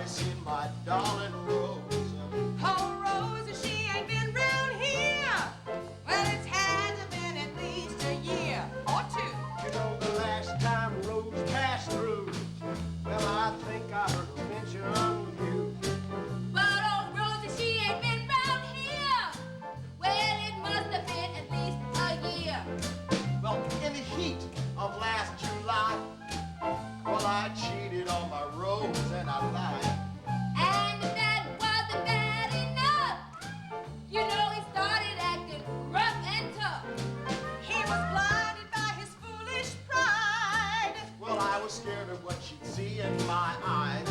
anybody seen my darling Rose? Oh, Rose, she ain't been round here. Well, it's had to been at least a year or two. You know the last time Rose passed through, well, I think I heard her mention you. But oh, Rosie, she ain't been round here. Well, it must have been at least a year. Well, in the heat of last July, well, I cheated on my Rose and I lied. And that wasn't bad enough. You know, he started acting rough and tough. He was blinded by his foolish pride. Well, I was scared of what she'd see in my eyes.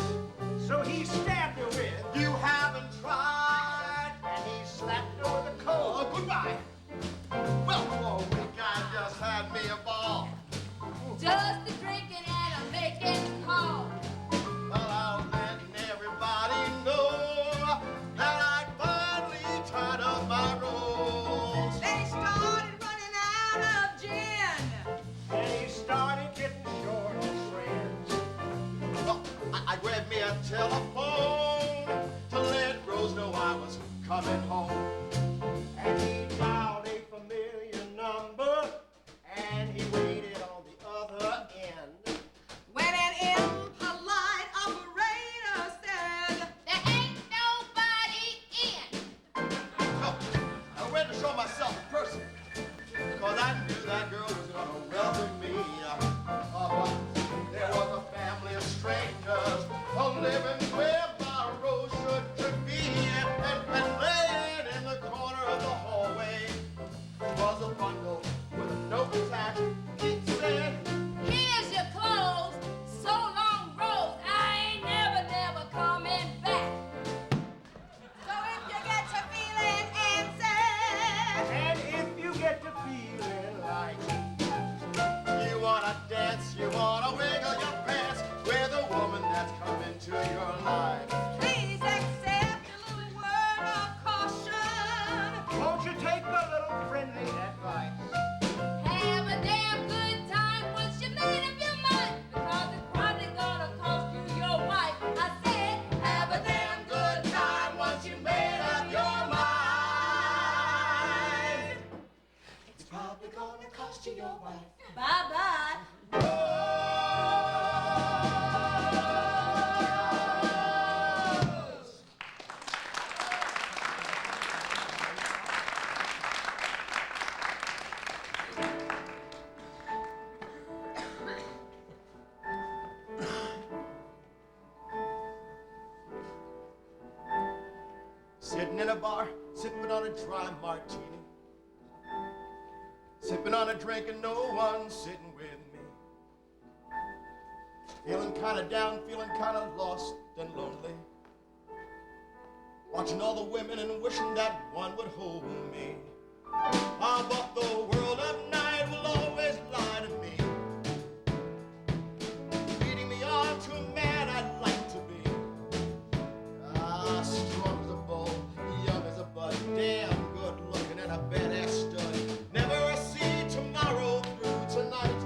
So he stabbed her with. You haven't tried. And he slapped her with a coat. Oh, goodbye. Well, for a week I just had me a ball. Just a drinking and a making call. Well, I'm letting everybody know that I finally tied up my Rose. They started running out of gin. And he started getting short of friends. Well, I grabbed me a telephone to let Rose know I was coming home. And he dialed a familiar number. And he waited on the other end. When an impolite operator said, there ain't nobody in. So, I went to show myself in person because I knew that girl was going to welcome me. There was a family of strangers living where my Rose should be. And laying in the corner of the hallway was a bundle with a note attached. It said, here's your clothes. So long, Rose. I ain't never coming back. So if you get to feeling answer, And if you get to feeling like you want to dance, you want to wiggle your pants with a woman that's come into your life. please accept a little word of caution. won't you take a little friendly advice? Have a damn good time once you made up your mind, because it's probably gonna cost you your wife. I said, have a damn good time once you made up your mind. It's probably gonna cost you your wife. Bye-bye. Sitting in a bar, sipping on a dry martini. Sipping on a drink and no one sitting with me. Feeling kind of down, feeling kind of lost and lonely. Watching all the women and wishing that one would hold me. Ah, but the world of night will always lie to me, leading me on to a man I'd like to be. Ah, strong as a bull, young as a bud, damn good looking and a badass stud. Never see tomorrow through tonight.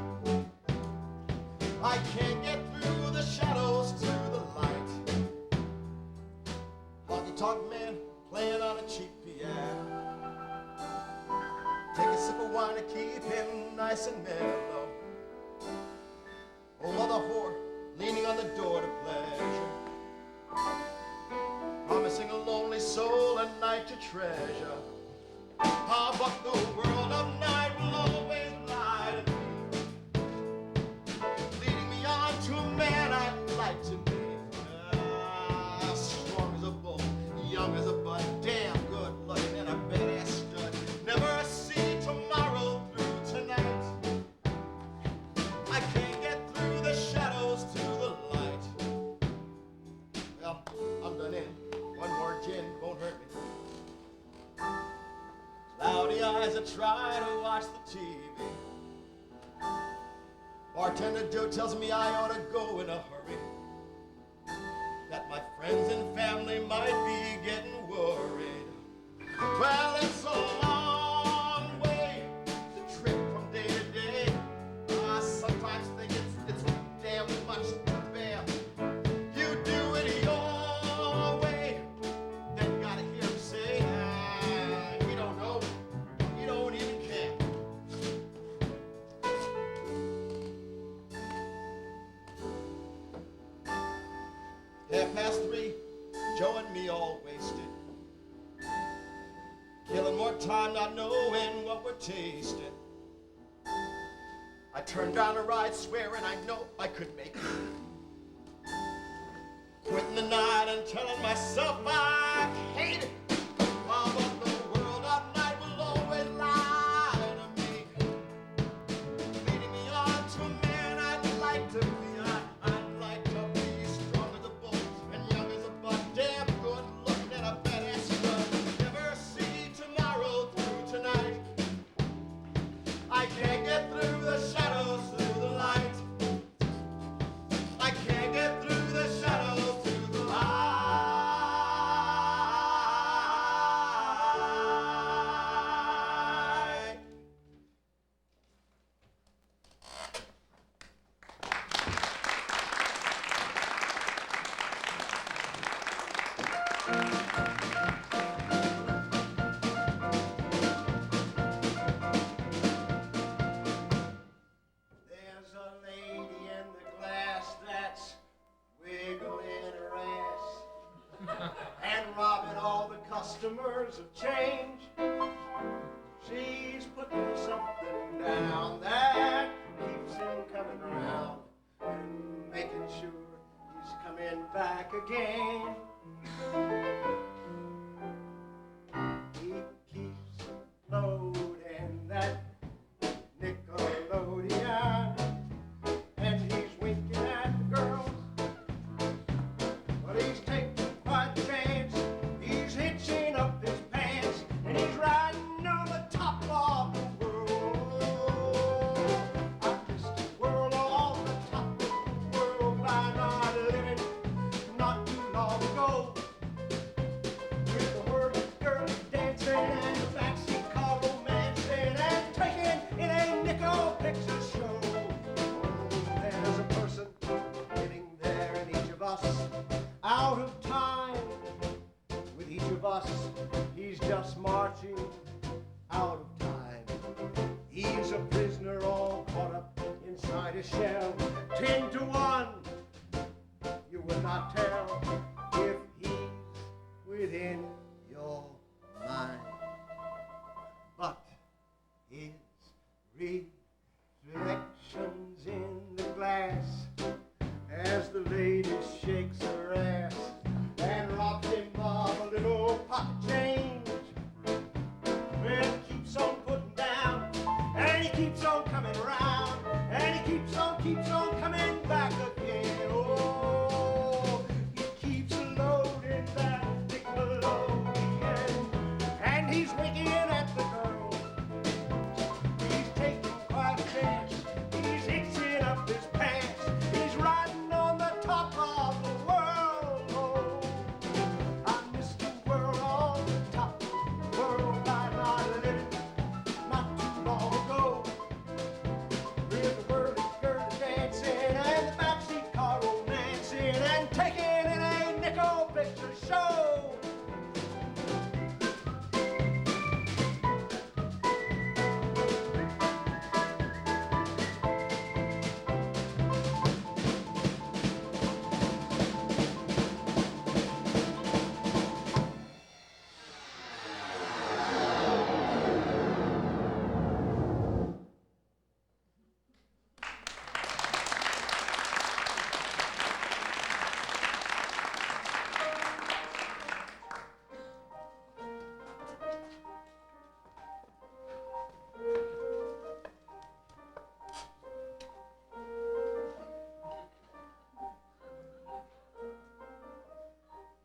I can't get through the shadows to the light. Honky-tonk man playing on a cheap piano. Take a sip of wine to keep him nice and mellow. Oh, mother whore leaning on the door to pleasure, promising a lonely soul a night to treasure. Ah, but the world of night will always lie to me, leading me on to a man I'd like to be. Ah, strong as a bull, young as a bud, damn good looking and a badass stud. Never see tomorrow through tonight. I can't get through the shadows to the light. Well, I'm done in. One more gin won't hurt me. Cloudy eyes that try to watch the TV. Bartender Joe tells me I ought to go in a hurry, that my friends and family might be getting worried. Well, it's a long way to trip from day to day. I sometimes think it's damn much to bear. You do it your 3:30, Joe and me all wasted. Killing more time not knowing what we're tasting. I turned down a ride swearing I know I could make it. Quitting the night and telling myself I hate it. Oh, but the world of night will always lie to me, leading me on to a man I'd like to be. I'd like to be strong as a bull and young as a buck, damn good looking and a badass strut. Never see tomorrow through tonight. I can't get through the shadows through the light. I can't get through the shadows through the light. There's a lady in the glass that's wiggling her ass and robbing all the customers of change. She's putting something down that keeps him coming around and making sure he's coming back again. He keeps loading that Nickelodeon, and he's winking at the girls, but he's taking quite a chance. He's hitching up his pants, and he's riding on the top of the world. I kissed the world on the top of the world by not living not too long ago. With the whirly girl dancing and the backseat car romancing and taking in a nickel picture show. Oh, there's a person living there in each of us, out of time with each of us. He's just marching out of time. He's a prisoner all caught up inside a shell. 10 to 1, you will not tell if he's within your mind. But his reflections in the glass as the lady shakes her ass and robs him of a little pocket change. Well, he keeps on putting down, and he keeps on coming around, and he keeps on coming back again. Oh, he keeps loading that Nickelodeon, and he's winking at the girl. He's taking quite a chance. He's hitching up his pants. He's riding on the top of the world. Oh, I miss the world on the top of the world by not living not too long ago. With the whirly girl dancing and the backseat car romancing and taking in a nickel picture show.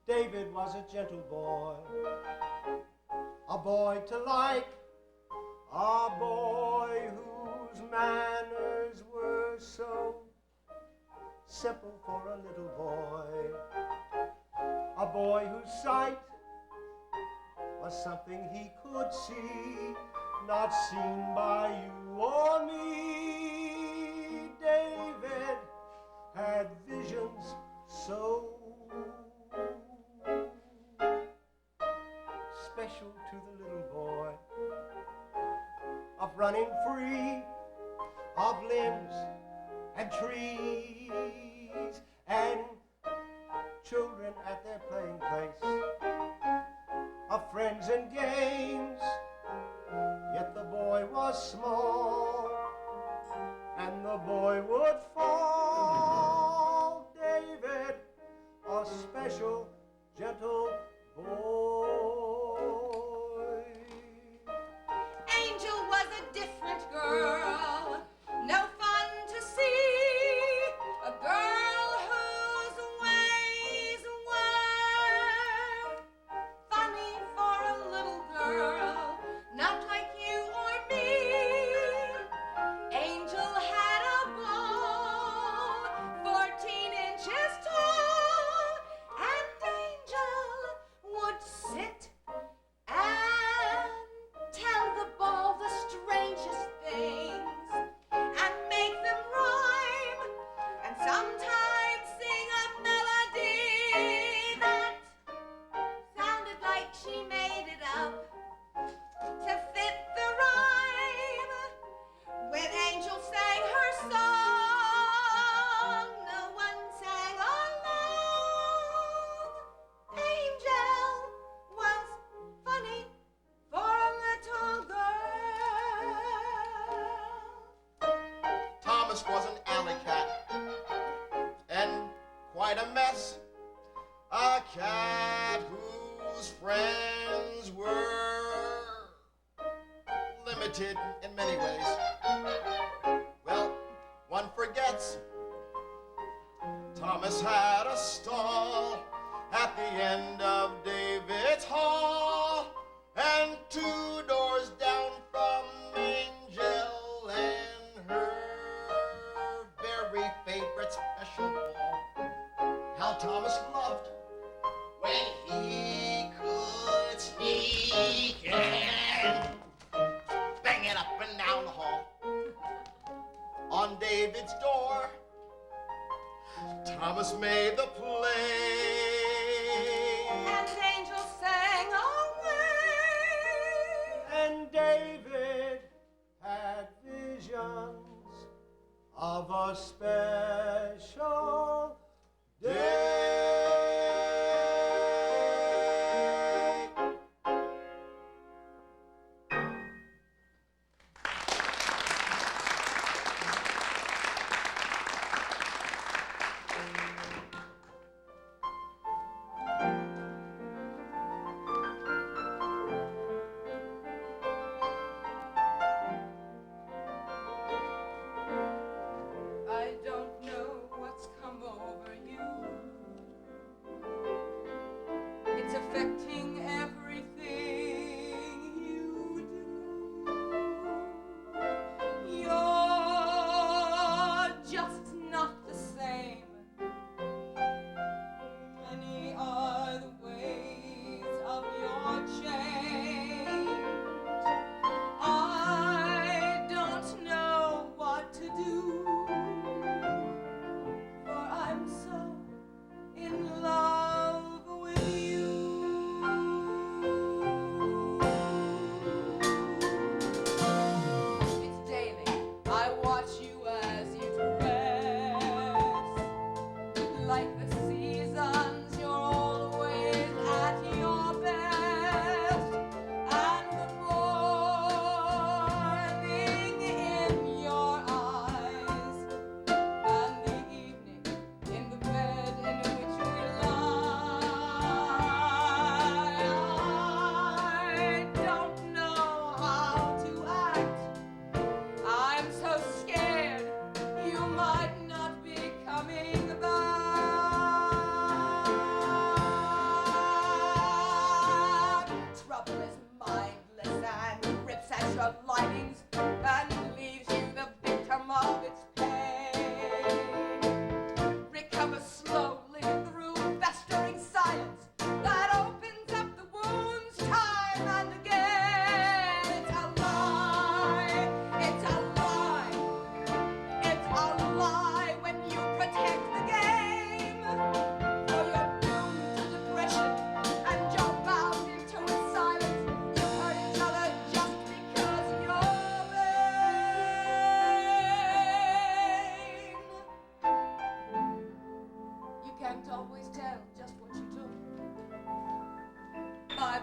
David was a gentle boy, a boy to like, a boy whose manners were so simple for a little boy, a boy whose sight was something he could see, not seen by you or me. David had visions so special to the little boy, of running free, of limbs and trees and children gags and games. Yet the boy was small, and the boy would fall. David, a special, gentle boy. Angel was a different girl, no fun to see. A girl whose ways were funny for a little girl, not like you or me. Angel had a ball, 14 inches tall, and Angel would sit and tell the ball the strangest things and make them rhyme, and sometimes sing a melody that sounded like she made it up to fit the rhyme. When Angel sang her song, no one sang along. Angel was funny for a little girl. Thomas was an alley cat and quite a mess. A cat whose friends were limited in many ways. Well, one forgets Thomas had a stall at the end of David's hall, and 2 doors down from Angel and her very favorite special ball. How Thomas loved when he could sneak and bang it up and down the hall. On David's door, Thomas made the play. And Angel sang away. And David had visions of a special day. I don't know what's come over you. It's affecting everything you do. You're just not the same. Many are the ways of your change. I don't know what to do, for I'm so in love with you.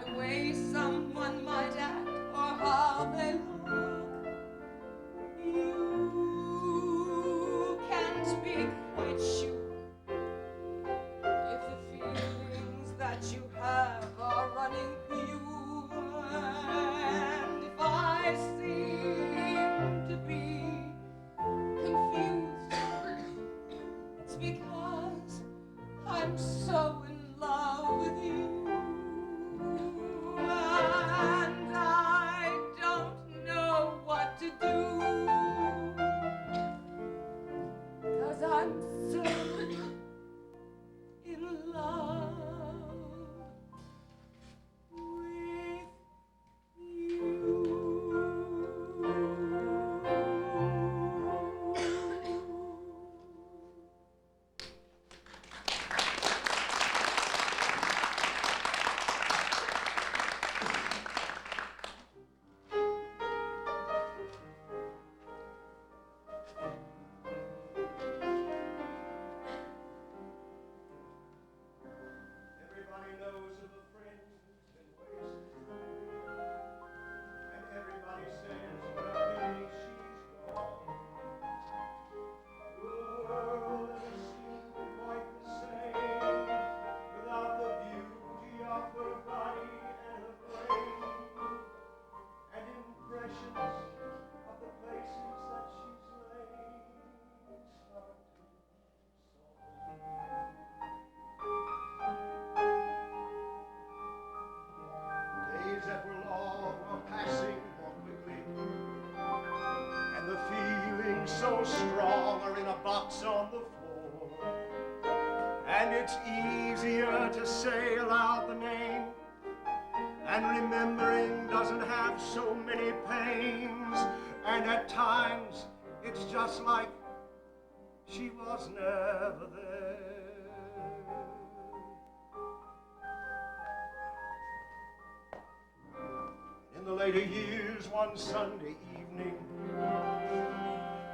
the way someone might act or how they look. You can be quite sure if the feelings that you have are running through you. And if I seem to be confused, it's because I'm so in love with you. And I don't know what to do, 'cause I'm so in love with you. Everybody knows of a friend who's been wasted, and everybody says, well, hey, she's gone. The world never seemed quite the same without the beauty of her body and her brain, and impressions of the places that she's laid start to soften. Days that were long are passing more quickly, and the feelings so strong are in a box on the floor. And it's easier to say aloud the name, and remembering doesn't have so many pains. And at times it's just like she was never there. In the later years, one Sunday evening,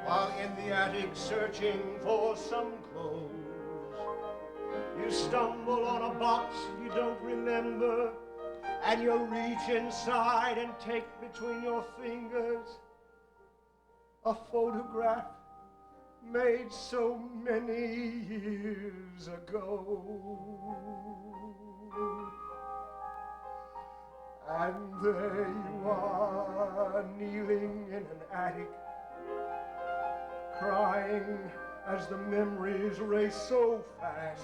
while in the attic searching for some clothes, you stumble on a box you don't remember, and you reach inside and take between your fingers a photograph made so many years ago. And there you are, kneeling in an attic, crying as the memories race so fast.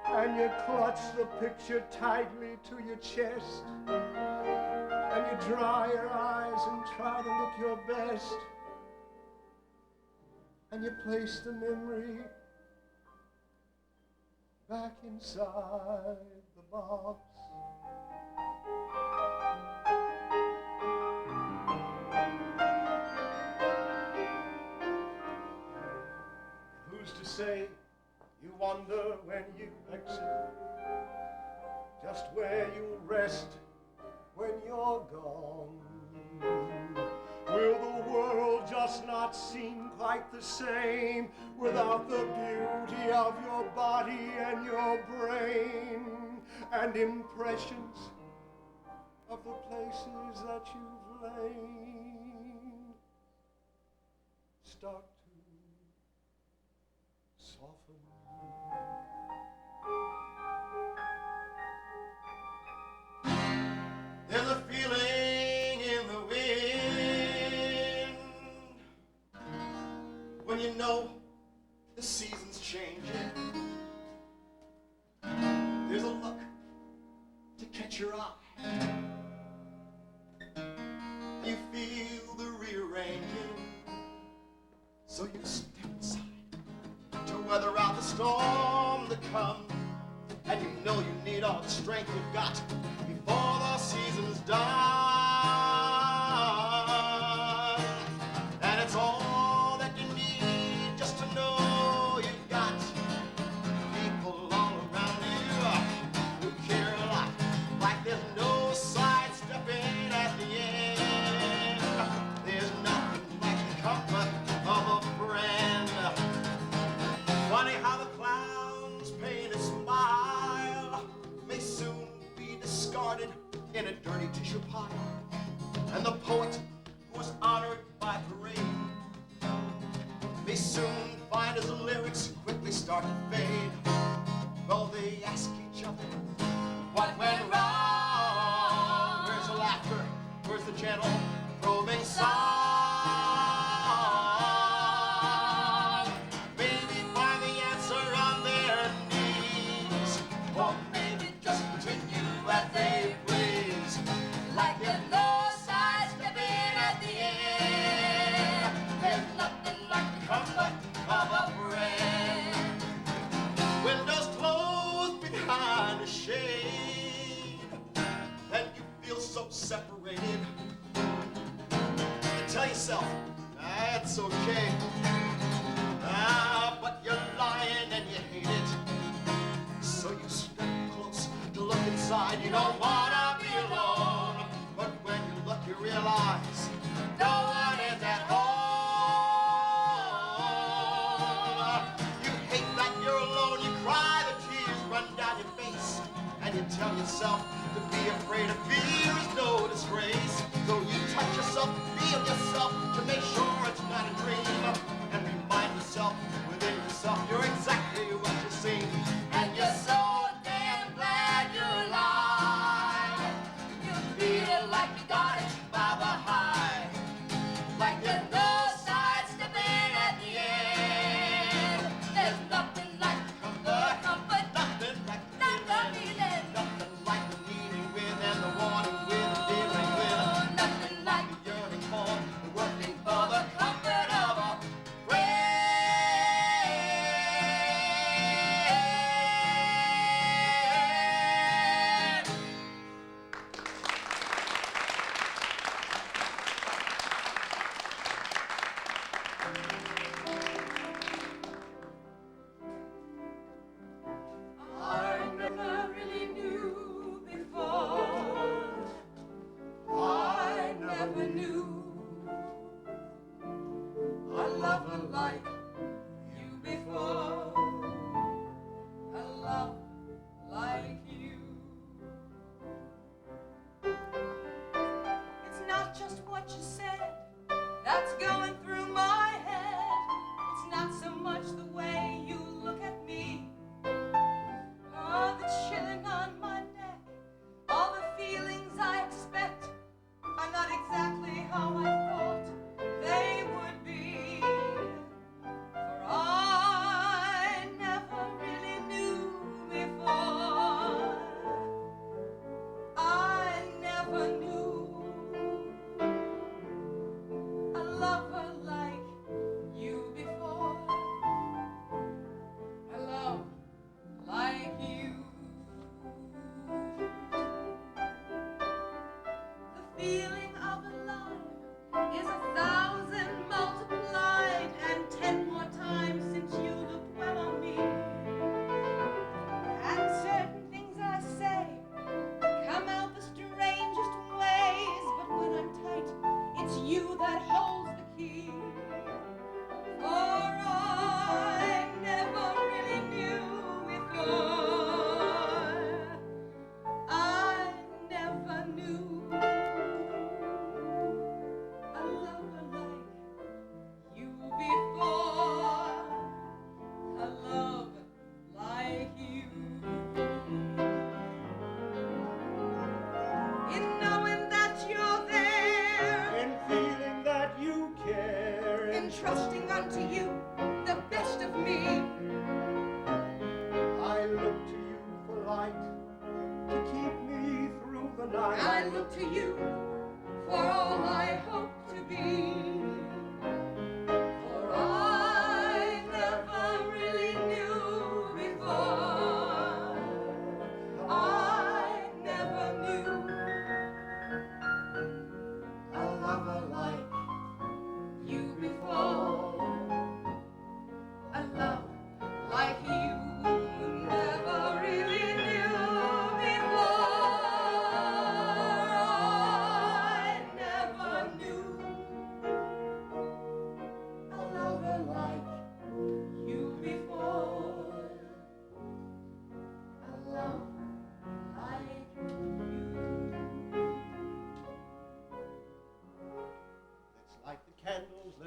And you clutch the picture tightly to your chest, and you dry your eyes and try to look your best, and you place the memory back inside the box. Who's to say you wonder when you exit just where you'll rest when you're gone? Will the world just not seem quite the same without the beauty of your body and your brain, and impressions of the places that you've lain start to soften? There's a feeling in the wind when you know the season's changing. There's a look to catch your eye. You feel the rearranging, so you step aside to weather out the storm that comes, and you know you need all the strength you've got before the season's done. And it's all that you need just to know you've got people all around you who care a lot, like there's no sidestepping at the end. There's nothing like the comfort of a friend. Funny how the clown's painted smile may soon be discarded dish of pie. And the poet who was honored by parade may soon find his lyrics quickly start to fade. Well, they ask each other, what went wrong? Where's the laughter? Where's the gentle, probing song? Maybe find the answer on their knees, or maybe just continue as they please. Like there's no sidestepping at the end. There's nothing like the comfort of a friend. Windows closed behind a shade, and you feel so separated. You tell yourself, it's okay. But you're lying and you hate it. So you step close to look inside. You don't wanna be alone, but when you look, you realize no one is at home. You hate that you're alone. You cry, the tears run down your face, and you tell yourself to be afraid of fear is no disgrace. So you touch yourself, feel yourself, to make sure it's not a dream, and remind yourself within yourself you're exactly what you seem. And you're so damn glad you're alive. You feel like you got it by the high. Like there's no sidestepping at the end. There's nothing like the comfort, Nothing like the not the feeling, feeling. nothing like the needing with and the wanting with and dealing with. Oh, nothing like The yearning for, the working for the comfort of a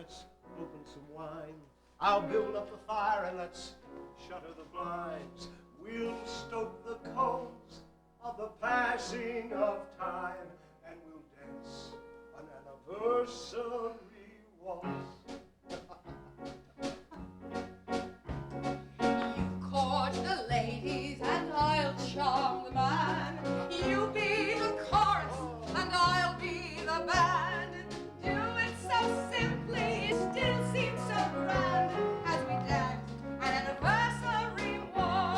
let's open some wine. I'll build up the fire and let's shutter the blinds. We'll stoke the coals of the passing of time, and we'll dance an anniversary waltz. You court the ladies and I'll charm the man. You be the chorus and I'll be the band. Do it so simply, it still seems so grand as we dance an anniversary waltz.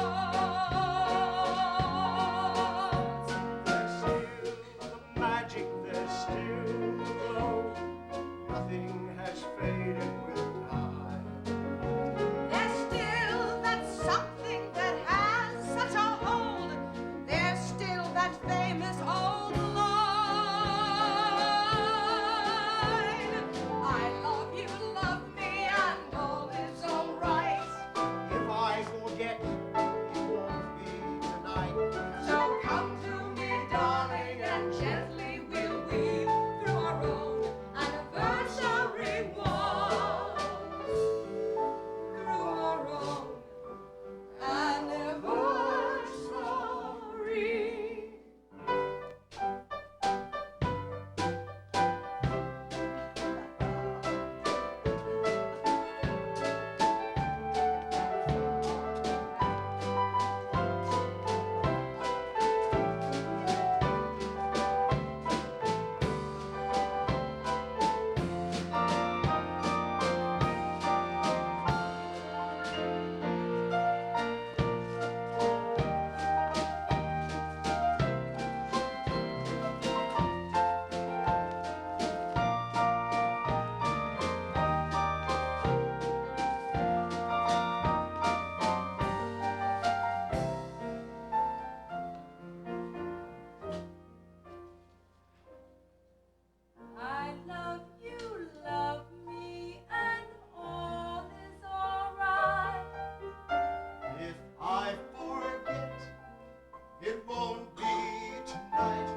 There's still the magic, there's still the glow. Nothing has faded with time. There's still that something that has such a hold. There's still that famous old line. I love you, love me, and all is alright. If I forget, you love me tonight. So come to me, darling, and gently we'll weave through our own anniversary waltz. Through our own anniversary. I love you, love me, and all is alright. If I forget, it won't be tonight.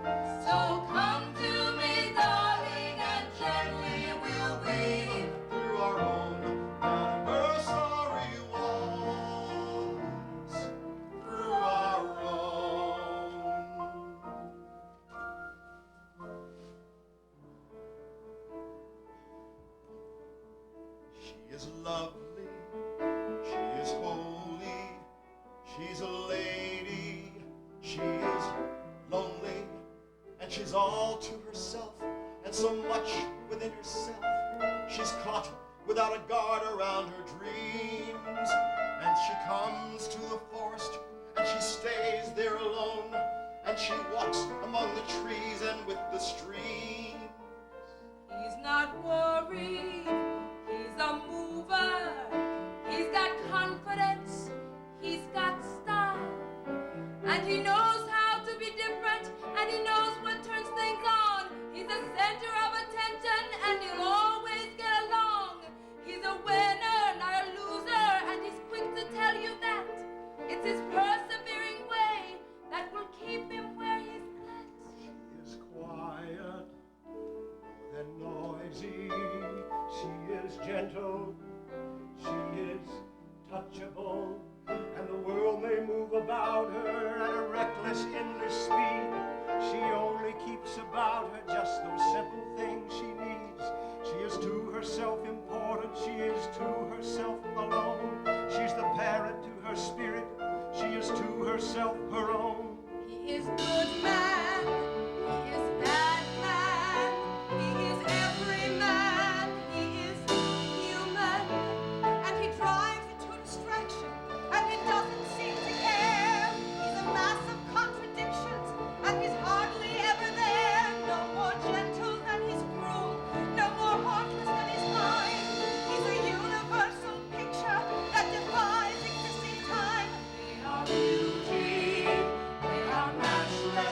So come to me, darling, and gently we'll weave. Through our own anniversary waltz. Through our own. She is lovely, she is holy, she's a lady, she is lonely, and she's all to herself, and so much within herself. She's caught without a guard around her dreams, and she comes to the forest, and she stays there alone, and she walks among the trees and with the streams. He's not worried, he's a mover. He's got confidence, he's got style. And he knows how to be different, and he knows what turns things on. He's a center of attention, and he'll always get along. He's a winner, not a loser, and he's quick to tell you that. It's his persevering way that will keep him where he's at. She is quiet, then noisy. She is gentle, she is touchable, and the world may move about her at a reckless, endless speed. She only keeps about her just those simple things she needs. She is to herself important, she is to herself alone. She's the parent to her spirit, she is to herself her own. He is good man, he is bad man, he is every man, he is human, and he drives into distraction, and he doesn't seem to care. He's a mass of contradictions, and he's hardly ever there. No more gentle than he's cruel, no more heartless than he's kind. He's a universal picture that defies existing time. They are beauty, they are natural.